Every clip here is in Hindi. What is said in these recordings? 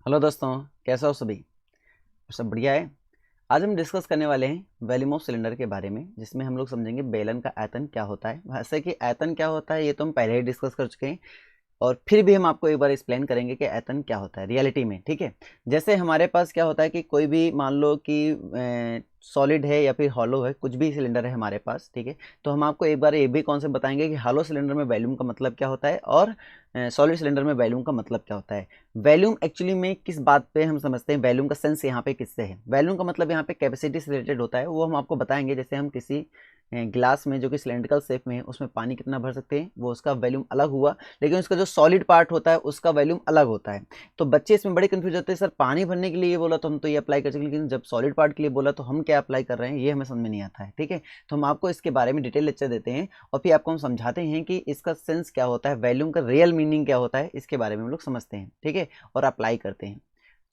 हेलो दोस्तों, कैसा हो सभी? सब बढ़िया है। आज हम डिस्कस करने वाले हैं वॉल्यूम ऑफ सिलेंडर के बारे में, जिसमें हम लोग समझेंगे बेलन का आयतन क्या होता है। वैसे कि आयतन क्या होता है ये तो हम पहले ही डिस्कस कर चुके हैं, और फिर भी हम आपको एक बार एक्सप्लेन करेंगे कि आयतन क्या होता है रियलिटी में। ठीक है, जैसे हमारे पास क्या होता है कि कोई भी मान लो कि सॉलिड है या फिर हॉलो है, कुछ भी सिलेंडर है हमारे पास। ठीक है, तो हम आपको एक बार ये भी कॉन्सेप्ट बताएंगे कि हॉलो सिलेंडर में वॉल्यूम का मतलब क्या होता है और सॉलिड सिलेंडर में वॉल्यूम का मतलब क्या होता है। वॉल्यूम एक्चुअली में किस बात पे हम समझते हैं, वॉल्यूम का सेंस यहाँ पे किससे है। वॉल्यूम का मतलब यहाँ पे कैपेसिटी से रिलेटेड होता है, वो हम आपको बताएंगे। जैसे हम किसी ग्लास में जो कि सिलेंड्रिकल शेप में है उसमें पानी कितना भर सकते हैं, वो उसका वॉल्यूम अलग हुआ, लेकिन उसका जो सॉलिड पार्ट होता है उसका वॉल्यूम अलग होता है। तो बच्चे इसमें बड़े कंफ्यूज होते हैं, सर पानी भरने के लिए ये बोला तो हम तो ये अप्लाई कर सकते हैं, लेकिन जब सॉलिड पार्ट के लिए बोला तो हम क्या अप्लाई कर रहे हैं, ये हमें समझ में नहीं आता है। ठीक है, तो हम आपको इसके बारे में डिटेल लेक्चर देते हैं और फिर आपको हम समझाते हैं कि इसका सेंस क्या होता है, वॉल्यूम का रियल मीनिंग क्या होता है, इसके बारे में हम लोग समझते हैं। ठीक है, और अप्लाई करते हैं।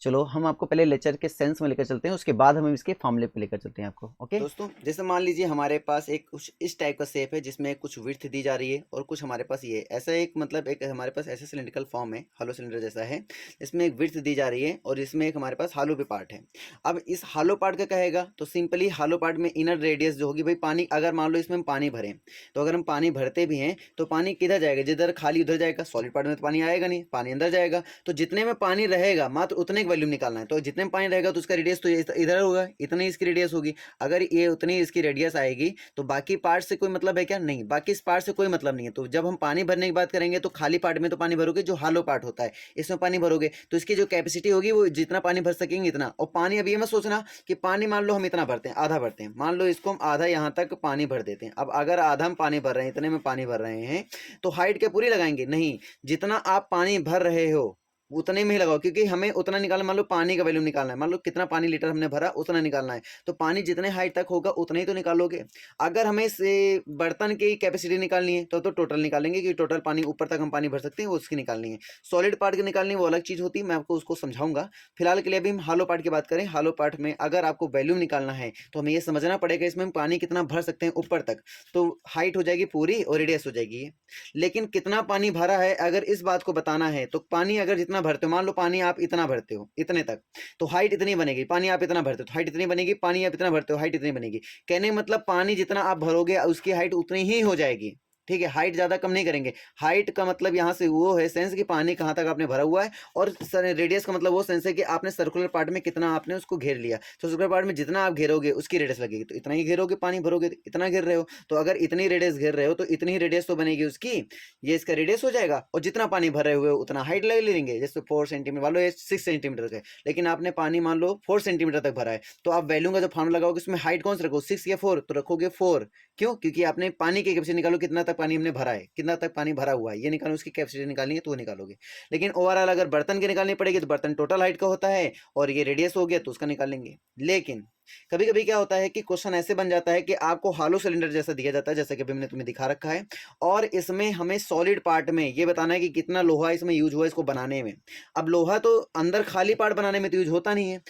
चलो हम आपको पहले लेक्चर के सेंस में लेकर चलते हैं, उसके बाद हम इसके फॉर्मूले पे लेकर चलते हैं आपको। ओके दोस्तों, जैसे मान लीजिए हमारे पास एक कुछ इस टाइप का शेप है जिसमें कुछ विड्थ दी जा रही है और कुछ हमारे पास ये ऐसा एक मतलब एक हमारे पास ऐसा सिलेंड्रिकल फॉर्म है, हॉलो सिलेंडर जैसा है। इसमें एक विड्थ दी जा रही है और इसमें एक हमारे पास हॉलो भी पार्ट है। अब इस हॉलो पार्ट का कहेगा तो सिंपली हॉलो पार्ट में इनर रेडियस जो होगी, भाई पानी अगर मान लो इसमें हम पानी भरें, तो अगर हम पानी भरते भी हैं तो पानी किधर जाएगा, जिधर खाली उधर जाएगा। सॉलिड पार्ट में तो पानी आएगा नहीं, पानी अंदर जाएगा। तो जितने में पानी रहेगा मात्र उतने का वॉल्यूम निकालना है। तो जितने में पानी रहेगा तो उसका रेडियस तो इधर होगा, इतनी इसकी रेडियस होगी। अगर ये उतनी इसकी रेडियस आएगी तो बाकी पार्ट से कोई मतलब है क्या? नहीं, बाकी इस पार्ट से कोई मतलब नहीं है। तो जब हम पानी भरने की बात करेंगे तो खाली पार्ट में तो पानी भरोगे, जो हालो पार्ट होता है इसमें पानी भरोगे तो इसकी जो कैपेसिटी होगी वो जितना पानी भर सकेंगे इतना। और पानी अभी ये मत सोचना कि पानी मान लो हम इतना भरते हैं, आधा भरते हैं, मान लो इसको हम आधा यहाँ तक पानी भर देते हैं। अब अगर आधा हम पानी भर रहे हैं, इतने में पानी भर रहे हैं, तो हाइट क्या पूरी लगाएंगे? नहीं, जितना आप पानी भर रहे हो उतने में ही लगाओ, क्योंकि हमें उतना निकालना, मान लो पानी का वॉल्यूम निकालना है, मान लो कितना पानी लीटर हमने भरा उतना निकालना है, तो पानी जितने हाइट तक होगा उतने ही तो निकालोगे। अगर हमें से बर्तन की कैपेसिटी निकालनी है तो टोटल निकालेंगे कि टोटल पानी ऊपर तक हम पानी भर सकते हैं, वो उसकी निकालनी है। सॉलिड पार्ट की निकालनी है वो अलग चीज होती है, मैं आपको उसको समझाऊंगा। फिलहाल के लिए अभी हम हालो पार्ट की बात करें। हालो पार्ट में अगर आपको वॉल्यूम निकालना है तो हमें ये समझना पड़ेगा इसमें हम पानी कितना भर सकते हैं ऊपर तक। तो हाइट हो जाएगी पूरी और रेडियस हो जाएगी। लेकिन कितना पानी भरा है अगर इस बात को बताना है, तो पानी अगर जितना भरते हो, मान लो पानी आप इतना भरते हो इतने तक, तो हाइट इतनी बनेगी। पानी आप इतना भरते हो तो हाइट इतनी बनेगी, पानी आप इतना भरते हो हाइट इतनी बनेगी। कहने मतलब पानी जितना आप भरोगे उसकी हाइट उतनी ही हो जाएगी। ठीक है, हाइट ज्यादा कम नहीं करेंगे। हाइट का मतलब यहाँ से वो है सेंस कि पानी कहाँ तक आपने भरा हुआ है, और रेडियस का मतलब वो सेंस है कि आपने सर्कुलर पार्ट में कितना आपने उसको घेर लिया। तो सर्कुलर पार्ट में जितना आप घेरोगे उसकी रेडियस लगेगी, तो इतना ही घेरोगे, पानी भरोगे तो इतना घेर रहे हो। तो अगर इतनी रेडियस घेर रहे हो तो इतनी रेडियस तो बनेगी उसकी, ये इसका रेडियस हो जाएगा। और जितना पानी भरे हुए उतना हाइट ले लेंगे। जैसे 4 सेंटीमीटर, मान लो ये 6 सेंटीमीटर है, लेकिन आपने पानी मान लो 4 सेंटीमीटर तक भरा है, तो आप वैल्यू का जो फॉर्मूला लगाओगे उसमें हाइट कौन सा रखो, 6 या 4, तो रखोगे 4। क्यों? क्योंकि आपने पानी की कैपेसिटी निकालो, कितना तक पानी हमने भरा है, कितना तक पानी भरा हुआ है, ये निकालो, उसकी कैपेसिटी निकालनी है तो वो निकालोगे। लेकिन ओवरऑल अगर बर्तन की निकालनी पड़ेगी तो बर्तन टोटल हाइट का होता है, और ये रेडियस हो गया तो उसका निकालेंगे। लेकिन कभी कभी क्या होता है कि क्वेश्चन ऐसे बन जाता है कि आपको हॉलो सिलेंडर जैसा दिया जाता है, जैसे कि अभी मैंने तुम्हें दिखा रखा है, और इसमें हमें सॉलिड पार्ट में ये बताना है कि कितना लोहा इसमें यूज हुआ इसको बनाने में। अब लोहा तो अंदर खाली पार्ट बनाने में तो यूज होता नहीं है।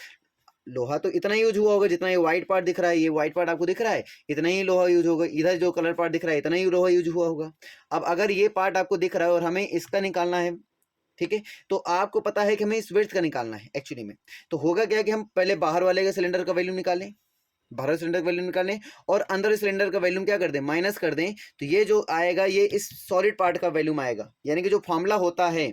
लोहा तो इतना यूज हुआ होगा जितना ये व्हाइट पार्ट दिख रहा है, ये व्हाइट पार्ट आपको दिख रहा है, इतना ही लोहा यूज होगा। इधर जो कलर पार्ट दिख रहा है इतना ही लोहा यूज हुआ होगा। अब अगर ये पार्ट आपको दिख रहा है और हमें इसका निकालना है, ठीक है, तो आपको पता है कि हमें इस विड्थ का निकालना है एक्चुअली में। तो होगा क्या कि हम पहले बाहर वाले का सिलेंडर का वैल्यूम निकालें, बाहर सिलेंडर का वैल्यूम निकालें, और अंदर सिलेंडर का वैल्यूम क्या कर दें, माइनस कर दें। तो ये जो आएगा ये इस सॉलिड पार्ट का वैल्यूम आएगा। यानी कि जो फॉर्मूला होता है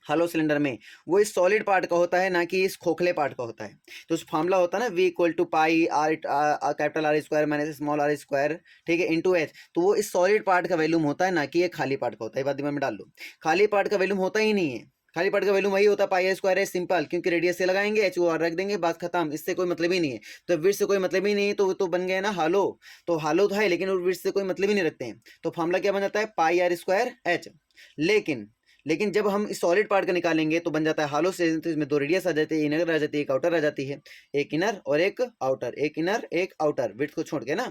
हॉलो सिलेंडर में वो इस सॉलिड पार्ट का होता है, ना कि इस खोखले पार्ट का होता है। तो उस फॉर्मूला होता है ना, V equal to pi R, capital R square minus small R square, ठीक है, इंटू एच। तो वो इस सॉलिड पार्ट का वैल्यूम होता है, ना कि ये खाली पार्ट का होता है। ये बात दिमाग में डाल लो, खाली पार्ट का वैल्यूम होता ही नहीं है। खाली पार्ट का वैल्यूम वही होता है पाई आर स्क्वायर है, सिंपल, क्योंकि रेडियस से लगाएंगे एच ओ आर रख देंगे, बात खत्म, इससे कोई मतलब ही नहीं है। तो विड्थ से कोई मतलब ही नहीं है, तो वो तो बन गया ना हालो। तो हालो तो है लेकिन विड्थ से कोई मतलब ही नहीं रखते हैं। तो फॉर्मूला क्या बन जाता है, पाई आर स्क्वायर एच। लेकिन जब हम इस सॉलिड पार्ट का निकालेंगे तो बन जाता है हालो से, तो इसमें दो रेडियस आ जाती है, इनर आ जाती है, एक आउटर आ जाती है। एक इनर और एक आउटर, एक इनर एक आउटर, विड्थ को छोड़ के ना।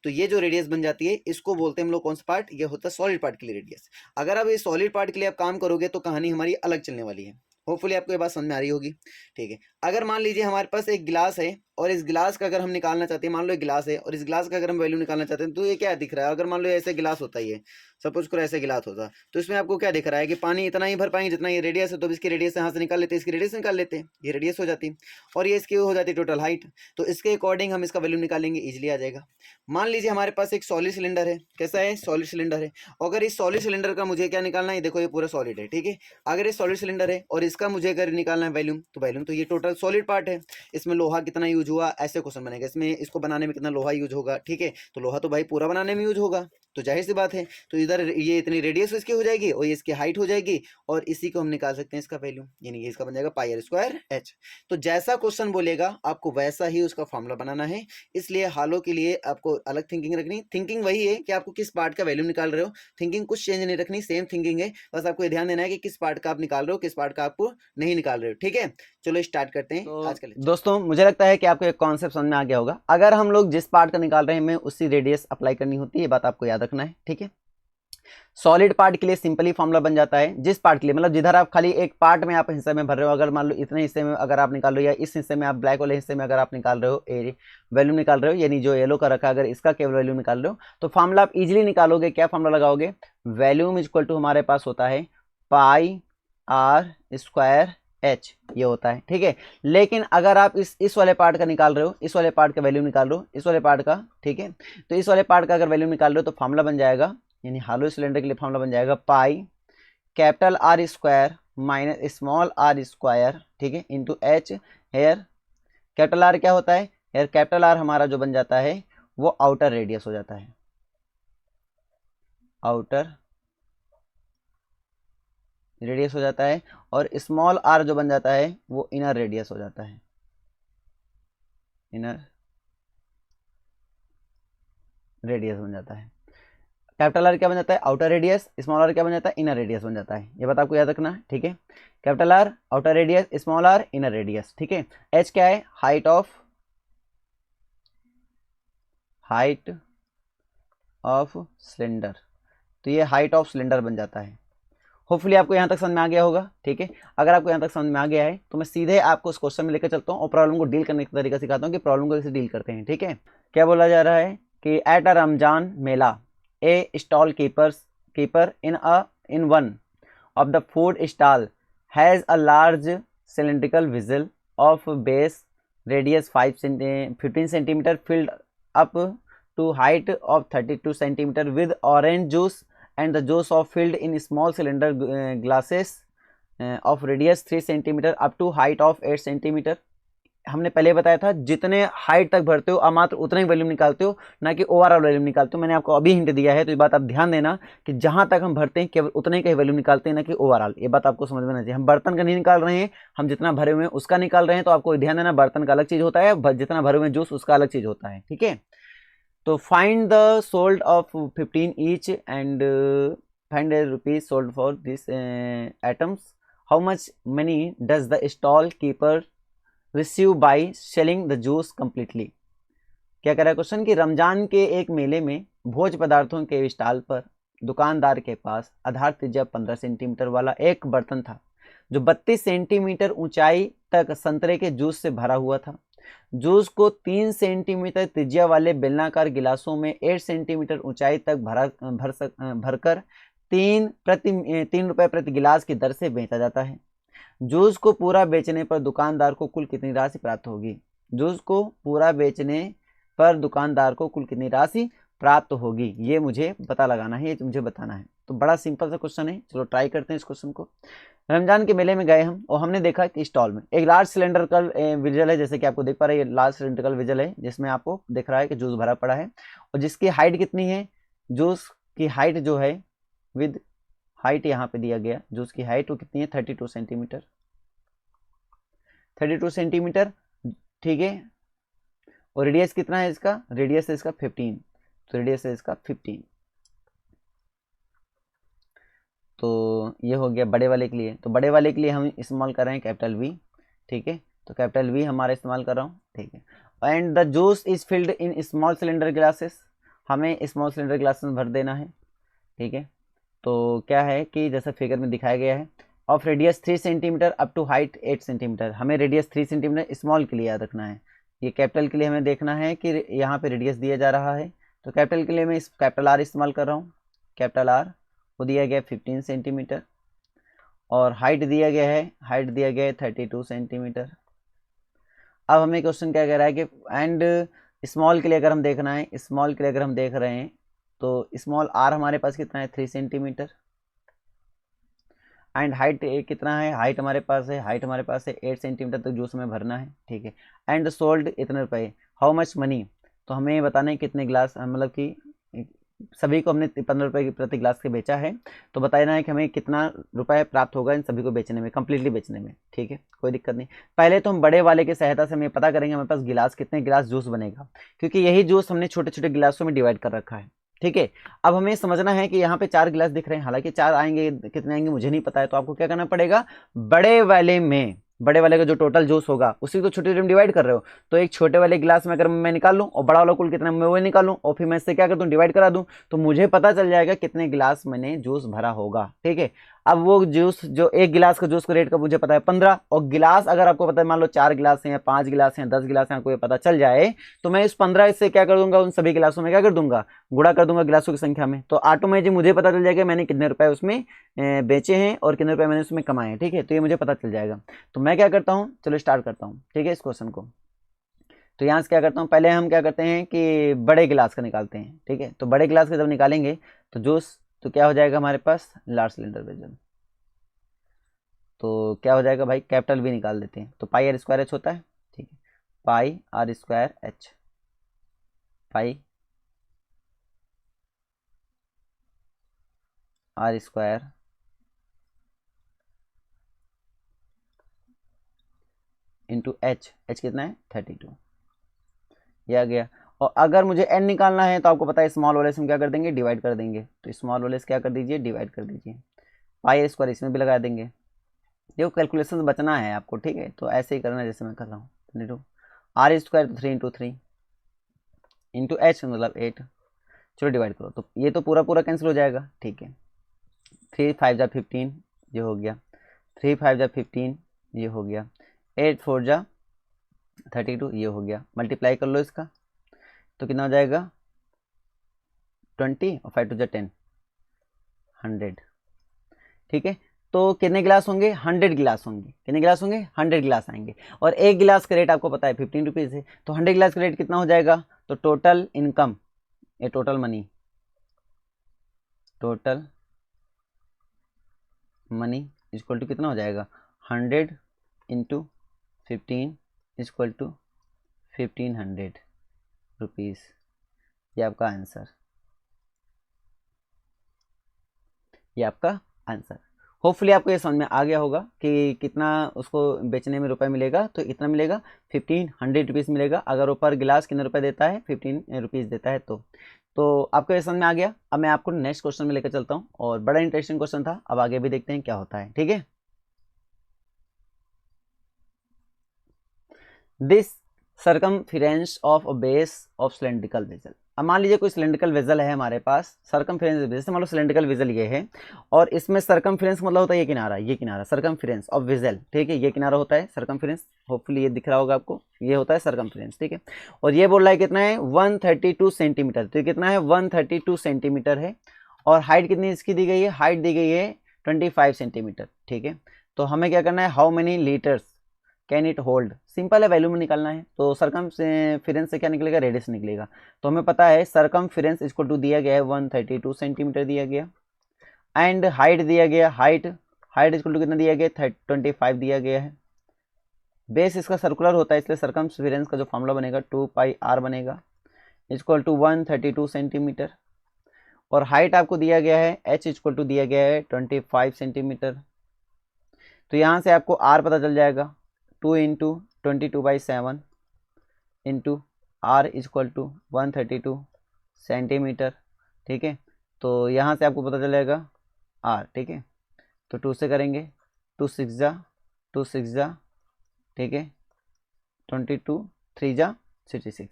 तो ये जो रेडियस बन जाती है इसको बोलते हैं हम लोग कौन सा पार्ट, ये होता है सॉलिड पार्ट के लिए रेडियस। अगर आप ये सॉलिड पार्ट के लिए आप काम करोगे तो कहानी हमारी अलग चलने वाली है। होपफुली आपको ये बात समझ में आ रही होगी। ठीक है, अगर मान लीजिए हमारे पास एक गिलास है और इस गिलास का अगर हम निकालना चाहते हैं, मान लो एक गिलास है और इस गिलास का अगर हम वैल्यू निकालना चाहते हैं तो ये क्या दिख रहा है, अगर मान लो ऐसे गिलास होता है, ये सपोज करो ऐसे गिलास होता, तो इसमें आपको क्या दिख रहा है कि पानी इतना ही भर पाएंगे जितना ये रेडियस है, तो इसकी रेडियस यहाँ से निकाल लेते, इसकी रेडियस निकाल लेते, ये रेडियस हो जाती और ये इसकी हो जाती टोटल हाइट। तो इसके अकॉर्डिंग हम इसका वैल्यू निकालेंगे, इजिली आ जाएगा। मान लीजिए हमारे पास एक सॉलिड सिलेंडर है, कैसा है, सॉलिड सिलेंडर है। अगर इस सॉलिड सिलेंडर का मुझे क्या निकालना है, देखो ये पूरा सॉलिड है, ठीक है। अगर ये सॉलिड सिलेंडर है और इसका मुझे अगर निकालना है वैल्यूम, तो वैल्यूम तो ये टोटल सॉलिड पार्ट है, इसमें लोहा कितना यूज हुआ, ऐसे क्वेश्चन बनेगा, इसमें इसको बनाने में कितना लोहा यूज होगा, ठीक है। तो लोहा तो भाई पूरा बनाने में यूज होगा, तो जाहिर सी बात है, तो इधर ये इतनी रेडियस इसकी हो जाएगी और ये इसकी हाइट हो जाएगी, और इसी को हम निकाल सकते हैं इसका वैल्यू, यानी कि इसका बन जाएगा पाई आर स्क्वायर एच। तो जैसा क्वेश्चन बोलेगा आपको वैसा ही उसका फॉर्मूला बनाना है, इसलिए हालों के लिए आपको अलग थिंकिंग रखनी। थिंकिंग वही है कि आपको किस पार्ट का वैल्यू निकाल रहे हो, थिंकिंग कुछ चेंज नहीं रखनी, सेम थिंकिंग है, बस आपको ये ध्यान देना है कि किस पार्ट का आप निकाल रहे हो, किस पार्ट का आपको नहीं निकाल रहे हो, ठीक है। चलो स्टार्ट करते हैं तो आज का लेक्चर। दोस्तों मुझे लगता है कि आपको एक कॉन्सेप्ट समझ में आ गया होगा। अगर हम लोग जिस पार्ट का निकाल रहे हैं हमें उसी रेडियस अप्लाई करनी होती है, ये बात आपको याद रखना है, ठीक है। सॉलिड पार्ट के लिए सिंपली फॉर्मूला बन जाता है, जिस पार्ट के लिए मतलब जिधर आप खाली एक पार्ट में आप हिस्से में भर रहे हो, अगर मान लो इतने हिस्से में अगर आप निकाल रहे हो या इस हिस्से में आप ब्लैक वाले हिस्से में अगर आप निकाल रहे हो वैल्यू निकाल रहे हो, यानी जो येलो का रखा अगर इसका केवल वैल्यू निकाल रहे हो, तो फॉर्मूला आप इजीली निकालोगे। क्या फॉर्मूला लगाओगे, वैल्यूम इक्वल टू हमारे पास होता है पाई आर स्क्वायर एच, ये होता है, ठीक है। लेकिन अगर आप इस वाले पार्ट का निकाल रहे हो, इस वाले पार्ट का वैल्यू निकाल रहे हो, इस वाले पार्ट का, ठीक है, तो इस वाले पार्ट का अगर वैल्यू निकाल रहे हो तो फॉर्मूला बन जाएगा, यानी हालो सिलेंडर के लिए फॉर्मूला बन जाएगा pi capital R square minus small R square, ठीक है, into H. Here capital R क्या होता है, हेयर कैपिटल आर हमारा जो बन जाता है वो आउटर रेडियस हो जाता है, आउटर रेडियस हो जाता है, और स्मॉल आर जो बन जाता है वो इनर रेडियस हो जाता है, इनर रेडियस बन जाता है। कैपिटल आर क्या बन जाता है, आउटर रेडियस, स्मॉल आर क्या बन जाता है, इनर रेडियस बन जाता है। ये बात आपको याद रखना है, ठीक है। Capital R outer radius, small R inner radius, ठीक है। एच क्या है, हाइट ऑफ सिलेंडर, तो ये हाइट ऑफ सिलेंडर बन जाता है। होपफुली आपको यहाँ तक समझ में आ गया होगा, ठीक है। अगर आपको यहाँ तक समझ में आ गया है तो मैं सीधे आपको उस क्वेश्चन में लेकर चलता हूँ और प्रॉब्लम को डील करने का तरीका सिखाता हूँ कि प्रॉब्लम को कैसे डील करते हैं, ठीक है। क्या बोला जा रहा है कि at a Ramzan Mela A stall keeper in one of the food stall has a large cylindrical vessel of base radius 15 centimeter filled up to height of 32 centimeter with orange juice and the juice of filled in small cylinder glasses of radius 3 centimeter up to height of 8 centimeter। हमने पहले बताया था जितने हाइट तक भरते हो आप मात्र उतना ही वॉल्यूम निकालते हो, ना कि ओवरऑल वॉल्यूम निकालते हो। मैंने आपको अभी हिंट दिया है, तो ये बात आप ध्यान देना कि जहां तक हम भरते हैं केवल उतना ही का वॉल्यूम निकालते हैं, ना कि ओवरऑल। ये बात आपको समझ में आना चाहिए। हम बर्तन का नहीं निकाल रहे हैं, हम जितना भरे हुए हैं उसका निकाल रहे हैं। तो आपको ध्यान देना, बर्तन का अलग चीज होता है, जितना भरे हुए जूस उसका अलग चीज होता है, ठीक है। तो find the sold off 15 each and find rupees sold for this items, how much money does the stall keeper receive by selling the juice completely. क्या कह रहा है क्वेश्चन कि रमजान के एक मेले में भोज पदार्थों के स्टॉल पर दुकानदार के पास आधार त्रिज्या 15 सेंटीमीटर वाला एक बर्तन था जो 32 सेंटीमीटर ऊंचाई तक संतरे के जूस से भरा हुआ था। जूस को 3 सेंटीमीटर त्रिज्या वाले बेलनाकार गिलासों में 8 सेंटीमीटर ऊंचाई तक भरकर 3 रुपए प्रति गिलास की दर से बेचा जाता है। जूस को पूरा बेचने पर दुकानदार को कुल कितनी राशि प्राप्त होगी। जूस को पूरा बेचने पर दुकानदार को कुल कितनी राशि प्राप्त होगी, ये मुझे पता लगाना है, ये मुझे बताना है। तो बड़ा सिंपल सा क्वेश्चन है, चलो ट्राई करते हैं इस क्वेश्चन को। रमजान के मेले में गए हम और हमने देखा कि स्टॉल में एक लार्ज सिलेंडरिकल विजल है, जैसे कि आपको देख पा रहे हैं, ये लार्ज सिलेंडरिकल विजल है जिसमें आपको दिख रहा है कि जूस भरा पड़ा है, और जिसकी हाइट कितनी है, जूस की हाइट जो है विद हाइट यहाँ पे दिया गया, जूस की हाइट वो कितनी है 32 सेंटीमीटर, 32 सेंटीमीटर, ठीक है। और रेडियस कितना है इसका, रेडियस है इसका 15, तो रेडियस है इसका 15। तो ये हो गया बड़े वाले के लिए। तो बड़े वाले के लिए हम इस्तेमाल कर रहे हैं कैपिटल वी, ठीक है। तो कैपिटल वी हमारा इस्तेमाल कर रहा हूँ, ठीक है। And the juice is filled in small cylinder glasses, हमें स्मॉल सिलेंडर ग्लासेस में भर देना है, ठीक है। तो क्या है कि जैसा फिगर में दिखाया गया है, of radius 3 centimetre up to height 8 centimetre, हमें रेडियस 3 सेंटीमीटर स्मॉल के लिए याद रखना है, ये कैपिटल के लिए हमें देखना है कि यहाँ पे रेडियस दिया जा रहा है, तो कैपिटल के लिए मैं इस कैपिटल आर इस्तेमाल कर रहा हूँ। कैपिटल आर को दिया गया 15 सेंटीमीटर और हाइट दिया गया है, 32 सेंटीमीटर। अब हमें क्वेश्चन क्या कह रहा है कि एंड स्मॉल के लिए अगर हम देखना है, स्मॉल के लिए अगर हम देख रहे हैं तो स्मॉल आर हमारे पास कितना है 3 सेंटीमीटर एंड हाइट कितना है, हाइट हमारे पास है 8 सेंटीमीटर तक जूस हमें भरना है, ठीक है। एंड सोल्ड इतने रुपए, हाउ मच मनी, तो हमें बताना है कितने गिलास, मतलब कि सभी को हमने 15 रुपए की प्रति गिलास के बेचा है, तो बताना है कि हमें कितना रुपए प्राप्त होगा इन सभी को बेचने में, कंप्लीटली बेचने में, ठीक है, कोई दिक्कत नहीं। पहले तो हम बड़े वाले की सहायता से हमें पता करेंगे हमारे पास गिलास कितने गिलास जूस बनेगा, क्योंकि यही जूस हमने छोटे छोटे गिलासों में डिवाइड कर रखा है, ठीक है। अब हमें समझना है कि यहाँ पे 4 गिलास दिख रहे हैं, हालांकि 4 आएंगे कितने आएंगे मुझे नहीं पता है, तो आपको क्या करना पड़ेगा, बड़े वाले का जो टोटल जूस होगा उसी को छोटे छोटे में डिवाइड कर रहे हो, तो एक छोटे वाले गिलास में अगर मैं निकाल लूं और बड़ा वाला कुल कितना मैं वो निकाल लूं और फिर मैं इससे क्या कर दूं, डिवाइड करा दूं, तो मुझे पता चल जाएगा कितने गिलास मैंने जूस भरा होगा, ठीक है। अब वो जूस जो एक गिलास का जूस का रेट का मुझे पता है 15, और गिलास अगर आपको पता है मान लो 4 गिलास हैं या 5 गिलास हैं 10 गिलास हैं, आपको ये पता चल जाए, तो मैं इस 15 से क्या कर दूंगा, उन सभी गिलासों में क्या कर दूंगा, गुणा कर दूंगा गिलासों की संख्या में, तो ऑटोमेटिक मुझे पता चल जाएगा मैंने कितने रुपए उसमें बेचे हैं और कितने रुपए मैंने उसमें कमाए हैं, ठीक है, तो ये मुझे पता चल जाएगा। तो मैं क्या करता हूँ, चलो स्टार्ट करता हूँ, ठीक है, इस क्वेश्चन को। तो यहाँ से क्या करता हूँ, पहले हम क्या करते हैं कि बड़े गिलास का निकालते हैं, ठीक है, तो बड़े गिलास का जब निकालेंगे तो जूस तो क्या हो जाएगा हमारे पास, लार्ज सिलेंडर वेसल, तो क्या हो जाएगा भाई, कैपिटल भी निकाल देते हैं, तो पाई आर स्क्वायर एच होता है, ठीक है, pi r square H, pi r square into H, H कितना है 32, यह आ गया। और अगर मुझे एन निकालना है तो आपको पता है स्मॉल वाले से हम क्या कर देंगे, डिवाइड कर देंगे, तो स्मॉल वाले से क्या कर दीजिए, डिवाइड कर दीजिए, पाई आर स्क्वायर इसमें भी लगा देंगे, देखो कैलकुलेशन बचना है आपको, ठीक है, तो ऐसे ही करना जैसे मैं कर रहा हूँ, 22 आर स्क्वायर तो 3 इंटू 3 इंटू एच मतलब 8, चलो डिवाइड करो, तो ये तो पूरा पूरा कैंसिल हो जाएगा, ठीक है, 3 5 जा 15 ये हो गया, 3 5 जा 15 ये हो गया, 8 4 जा 32 ये हो गया, मल्टीप्लाई कर लो इसका तो कितना हो जाएगा 20 और 5 2 जा 10, 100, ठीक है। तो कितने गिलास होंगे, 100 गिलास होंगे, कितने गिलास होंगे, 100 गिलास आएंगे, और एक गिलास का रेट आपको पता है 15 रुपीज़ है, तो 100 गिलास का रेट कितना हो जाएगा, तो टोटल इनकम, ये टोटल मनी इक्वल टू कितना हो जाएगा, 100 इंटू 15 इक्वल टू 1500 रुपीज़, ये आपका आंसर, ये आपका आंसर। होपफुली आपको ये समझ में आ गया होगा कि कितना उसको बेचने में रुपए मिलेगा, तो इतना मिलेगा 1500 रुपीज़ मिलेगा, अगर वो पर गिलास कितने रुपए देता है 15 रुपीज़ देता है, तो आपको ये समझ में आ गया। अब मैं आपको नेक्स्ट क्वेश्चन में लेकर चलता हूँ, और बड़ा इंटरेस्टिंग क्वेश्चन था, अब आगे भी देखते हैं क्या होता है, ठीक है। This circumference of a base of cylindrical vessel, अब मान लीजिए कोई सिलेंड्रिकल वेजल है हमारे पास, सर्कमफिरेंस जैसे मान लो सिलेंड्रिकल वेजल ये है, और इसमें सर्कमफिरेंस मतलब होता है ये किनारा सर्कमफिरेंस ऑफ वेजल, ठीक है, ये किनारा होता है सर्कमफिरेंस, होपफुली ये दिख रहा होगा आपको, ये होता है सर्कमफिरेंस, ठीक है। और ये बोल रहा है कितना है 132 सेंटीमीटर, तो ये कितना है 132 सेंटीमीटर है, और हाइट कितनी इसकी दी गई है, हाइट दी गई है 25 सेंटीमीटर, ठीक है। तो हमें क्या करना है, how many litres can it hold, simple है, वैल्यू में निकालना है, तो सर्कमफिरेंस से क्या निकलेगा, रेडियस निकलेगा, तो हमें पता है सर्कमफिरेंस इसको टू दिया गया है 132 सेंटीमीटर दिया गया, एंड हाइट दिया गया, हाइट इसको टू कितना दिया गया 25 दिया गया है, बेस इसका सर्कुलर होता है इसलिए सर्कमफिरेंस का जो फॉर्मूला बनेगा 2 पाई आर बनेगा इक्वल टू 132 सेंटीमीटर, और हाइट आपको दिया गया है h इक्वल टू दिया गया है 25 सेंटीमीटर, तो यहाँ से आपको r पता चल जाएगा 2 into 22/7 into R equal to 132 centimetre, ठीक है, तो यहाँ से आपको पता चलेगा आर, ठीक है, तो 2 से करेंगे 2 6 जा, ठीक है, 22 3 जा 66,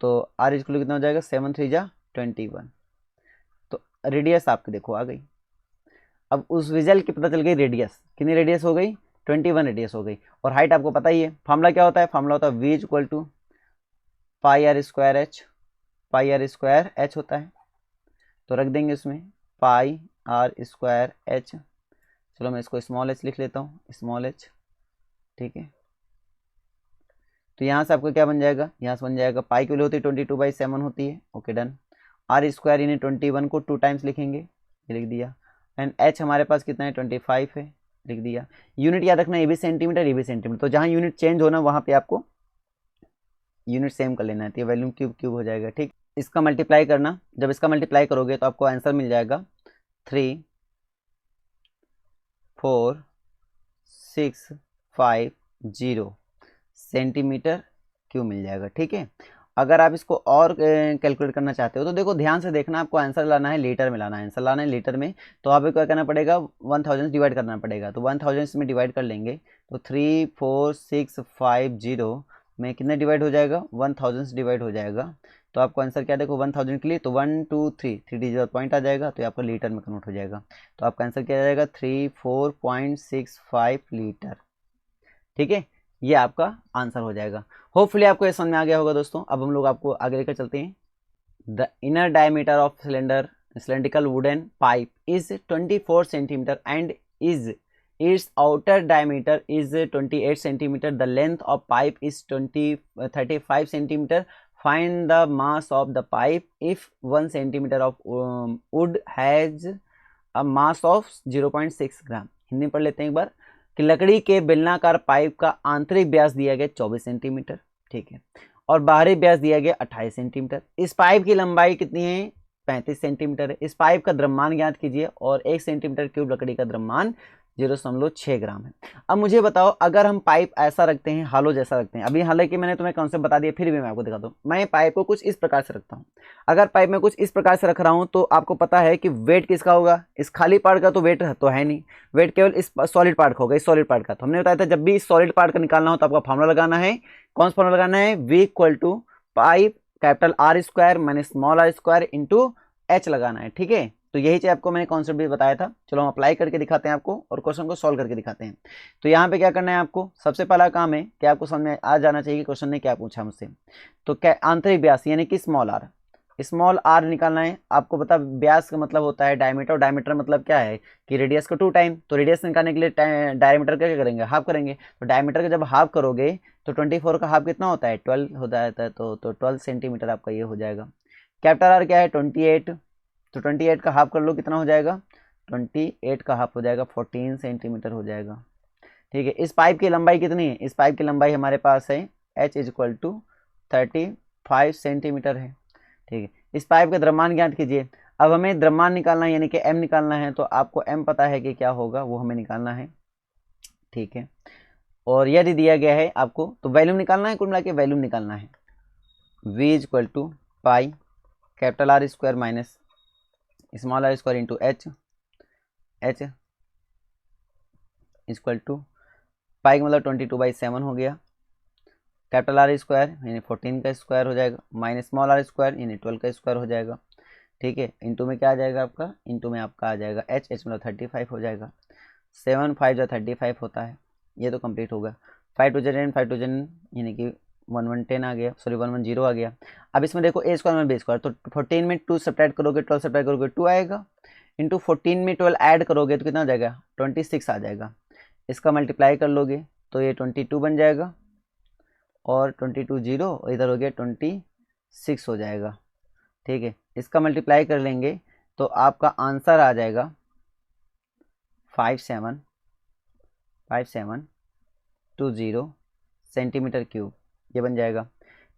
तो आर इक्वल टू कितना हो जाएगा 7 3 जा 21, तो रेडियस आपकी देखो आ गई। अब उस विजल की पता चल गई रेडियस, कितनी रेडियस हो गई 21 रेडियस हो गई, और हाइट आपको पता ही है, फार्मूला क्या होता है, फार्मूला होता है v equal to pi r square H, pi r square h होता है, तो रख देंगे उसमें पाई आर स्क्वायर एच। चलो मैं इसको स्मॉल एच लिख लेता हूँ, स्मॉल एच, ठीक है। तो यहाँ से आपका क्या बन जाएगा, यहाँ से बन जाएगा पाई की वैल्यू होती है 22/7 होती है, ओके डन। आर स्क्वायर यानी 21 को 2 टाइम्स लिखेंगे, ये लिख दिया। एंड एच हमारे पास कितना है 25 है, लिख दिया। यूनिट याद रखना, ये भी सेंटीमीटर, ये भी सेंटीमीटर, तो जहाँ यूनिट चेंज होना वहाँ पे आपको यूनिट सेम कर लेना है, तो ये वॉल्यूम क्यूब क्यूब हो जाएगा, ठीक। इसका मल्टीप्लाई करना, जब इसका मल्टीप्लाई करोगे तो आपको आंसर मिल जाएगा 34,650 सेंटीमीटर क्यूब मिल जाएगा, ठीक है। अगर आप इसको और कैलकुलेट करना चाहते हो तो देखो ध्यान से देखना, आपको आंसर लाना है लीटर में, लाना है आंसर लाना है लीटर में, तो आपको क्या करना पड़ेगा 1000 डिवाइड करना पड़ेगा, तो 1000 इसमें डिवाइड कर लेंगे तो 34,650 में कितने डिवाइड हो जाएगा 1000 से डिवाइड हो जाएगा, तो आपको आंसर क्या देखो 1000 के लिए तो 1 2 3 3 डिजिट पॉइंट आ जाएगा, तो ये आपका लीटर में कन्वर्ट हो जाएगा, तो आपका आंसर क्या आ जाएगा 34.65 लीटर, ठीक है। ये आपका आंसर हो जाएगा। होपफुली आपको ये समझ में आ गया होगा दोस्तों। अब हम लोग आपको आगे लेकर चलते हैं। The inner diameter of cylindrical wooden pipe is 24 centimeter and its outer diameter is 28 centimeter. The length of pipe is 35 centimeter. Find the mass of the pipe if 1 centimeter of wood has a mass of 0.6 ग्राम। हिंदी में पढ़ लेते हैं एक बार कि लकड़ी के बेलनाकार पाइप का आंतरिक व्यास दिया गया 24 सेंटीमीटर, ठीक है, और बाहरी व्यास दिया गया 28 सेंटीमीटर। इस पाइप की लंबाई कितनी है 35 सेंटीमीटर है। इस पाइप का द्रव्यमान ज्ञात कीजिए और 1 सेंटीमीटर क्यूब लकड़ी का द्रव्यमान 0.6 ग्राम है। अब मुझे बताओ, अगर हम पाइप ऐसा रखते हैं, हालो जैसा रखते हैं, अभी हालांकि मैंने तुम्हें कॉन्सेप्ट बता दिया, फिर भी मैं आपको दिखाता हूँ। मैं पाइप को कुछ इस प्रकार से रखता हूँ। अगर पाइप में कुछ इस प्रकार से रख रहा हूँ तो आपको पता है कि वेट किसका होगा, इस खाली पार्ट का तो वेट तो है नहीं, वेट केवल इस सॉलिड पार्ट का होगा, इस सॉलिड पार्ट का। तो हमने बताया था जब भी इस सॉलिड पार्ट का निकालना हो तो आपका फॉर्मूला लगाना है, कौन सा फॉर्मूला लगाना है, V equal to pi capital R square minus small r square into H लगाना है, ठीक है। तो यही चीज आपको मैंने कॉन्सेप्ट भी बताया था। चलो हम अप्लाई करके दिखाते हैं आपको और क्वेश्चन को सॉल्व करके दिखाते हैं। तो यहाँ पे क्या करना है आपको, सबसे पहला काम है कि आपको समझ में आ जाना चाहिए कि क्वेश्चन ने क्या पूछा मुझसे। तो क्या आंतरिक व्यास यानी कि स्मॉल आर निकालना है। आपको पता व्यास का मतलब होता है डायमीटर, और डायमीटर मतलब क्या है कि रेडियस का 2 टाइम। तो रेडियस निकालने के लिए डायमीटर का क्या करेंगे, हाफ करेंगे। तो डायमीटर का जब हाफ करोगे तो 24 का हाफ कितना होता है 12 होता है, तो 12 सेंटीमीटर आपका ये हो जाएगा। कैपिटल आर क्या है 28, तो 28 का हाफ कर लो कितना हो जाएगा, 28 का हाफ हो जाएगा 14 सेंटीमीटर हो जाएगा, ठीक है। इस पाइप की लंबाई कितनी है, इस पाइप की लंबाई हमारे पास है h इक्वल टू 35 सेंटीमीटर है, ठीक है। इस पाइप का द्रव्यमान ज्ञात कीजिए। अब हमें द्रव्यमान निकालना है यानी कि m निकालना है, तो आपको m पता है कि क्या होगा, वो हमें निकालना है, ठीक है। और यदि दिया गया है आपको तो वैल्यूम निकालना है, कुल मिला के वैल्यूम निकालना है। v equal to pi capital R square minus small r square into h equal to pi का मतलब 22/7 हो गया, कैपिटल R स्क्वायर यानी 14 का स्क्वायर हो जाएगा माइनस स्मॉल r स्क्वायर यानी 12 का स्क्वायर हो जाएगा, ठीक है। इंटू में क्या आ जाएगा आपका, इंटू में आपका आ जाएगा h मतलब 35 हो जाएगा, 7 5 जो 35 होता है, ये तो कंप्लीट होगा। 5 2 10 5 2 10 यानी कि 1110 आ गया, सॉरी 110 आ गया। अब इसमें देखो a स्क्वायर में b स्क्वायर, तो 14 में 2 सब्ट्रैक्ट करोगे, 12 सब्ट्रैक्ट करोगे 2 आएगा, इंटू 14 में 12 ऐड करोगे तो कितना आ जाएगा 26 आ जाएगा। इसका मल्टीप्लाई कर लोगे तो ये 22 बन जाएगा और 22 0 और इधर हो गया 26 हो जाएगा, ठीक है। इसका मल्टीप्लाई कर लेंगे तो आपका आंसर आ जाएगा 5720 सेंटीमीटर क्यूब, ये बन जाएगा,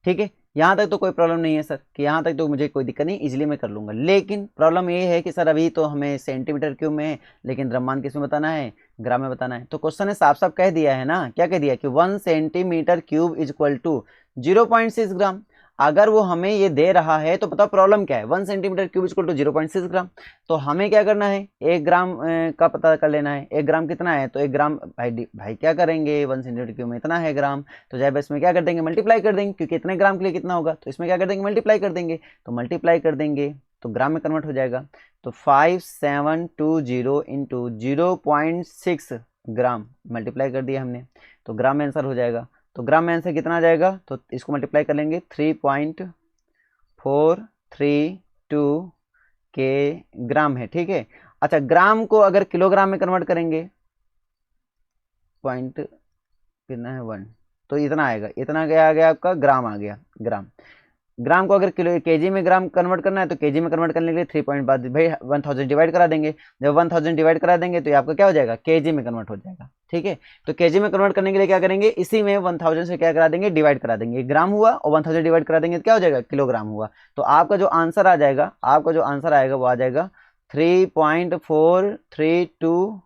ठीक है। यहाँ तक तो कोई प्रॉब्लम नहीं है सर, कि यहाँ तक तो मुझे कोई दिक्कत नहीं, इजीली मैं कर लूँगा। लेकिन प्रॉब्लम ये है कि सर अभी तो हमें सेंटीमीटर क्यूब में है, लेकिन द्रव्यमान किस में बताना है, ग्राम में बताना है। तो क्वेश्चन ने साफ साफ कह दिया है ना, क्या कह दिया कि 1 centimetre cube is equal to 0.6 gram. अगर वो हमें ये दे रहा है तो बताओ प्रॉब्लम क्या है, 1 सेंटीमीटर क्यूब इक्वल टू 0.6 ग्राम। तो हमें क्या करना है, 1 ग्राम का पता कर लेना है। 1 ग्राम कितना है, तो 1 ग्राम भाई क्या करेंगे, 1 सेंटीमीटर क्यूब में इतना है ग्राम, तो जब इसमें क्या कर देंगे मल्टीप्लाई कर देंगे, क्योंकि इतने ग्राम के लिए कितना होगा, तो इसमें क्या कर देंगे मल्टीप्लाई कर देंगे, तो मल्टीप्लाई कर देंगे तो ग्राम में कन्वर्ट हो जाएगा। तो 5720 इंटू 0.6 ग्राम मल्टीप्लाई कर दिया हमने, तो ग्राम में आंसर हो जाएगा। तो ग्राम में आंसर कितना आ जाएगा, तो इसको मल्टीप्लाई कर लेंगे 3.432 के ग्राम है, ठीक है। अच्छा, ग्राम को अगर किलोग्राम में कन्वर्ट करेंगे, पॉइंट कितना है 1, तो इतना आएगा, इतना क्या आ गया आपका, ग्राम आ गया। ग्राम को अगर किलो केजी में ग्राम कन्वर्ट करना है तो केजी में कन्वर्ट करने के लिए 3 पॉइंट बाद भाई 1000 डिवाइड करा देंगे। जब 1000 डिवाइड करा देंगे तो ये आपका क्या हो जाएगा, केजी में कन्वर्ट हो जाएगा, ठीक है। तो केजी में कन्वर्ट करने के लिए क्या करेंगे, इसी में 1000 से क्या करा देंगे, डिवाइड करा देंगे। ग्राम हुआ और 1000 डिवाइड करा देंगे तो क्या हो जाएगा, किलोग्राम हुआ। तो आपका जो आंसर आ जाएगा, आपका जो आंसर आएगा वो आ जाएगा 3.432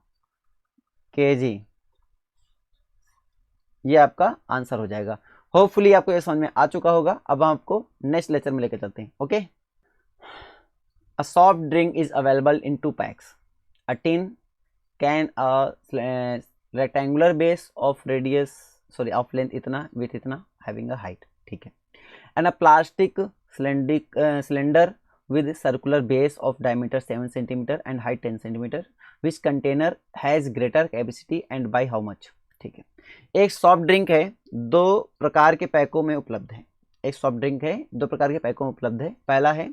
केजी। ये आपका आंसर हो जाएगा। होपफुली आपको ये समझ में आ चुका होगा। अब हम आपको नेक्स्ट लेक्चर में लेकर चलते हैं। Okay, a soft drink is available in 2 PACS, a tin can, a rectangular base of radius, sorry of length इतना, विथ इतना, हैविंग अ हाइट, ठीक है, and a plastic cylinder with circular base of diameter 7 cm and height 10 cm, which container has greater capacity and by how much, ठीक है। एक सॉफ्ट ड्रिंक है, 2 प्रकार के पैकों में उपलब्ध है। एक सॉफ्ट ड्रिंक है, 2 प्रकार के पैकों में उपलब्ध है। पहला है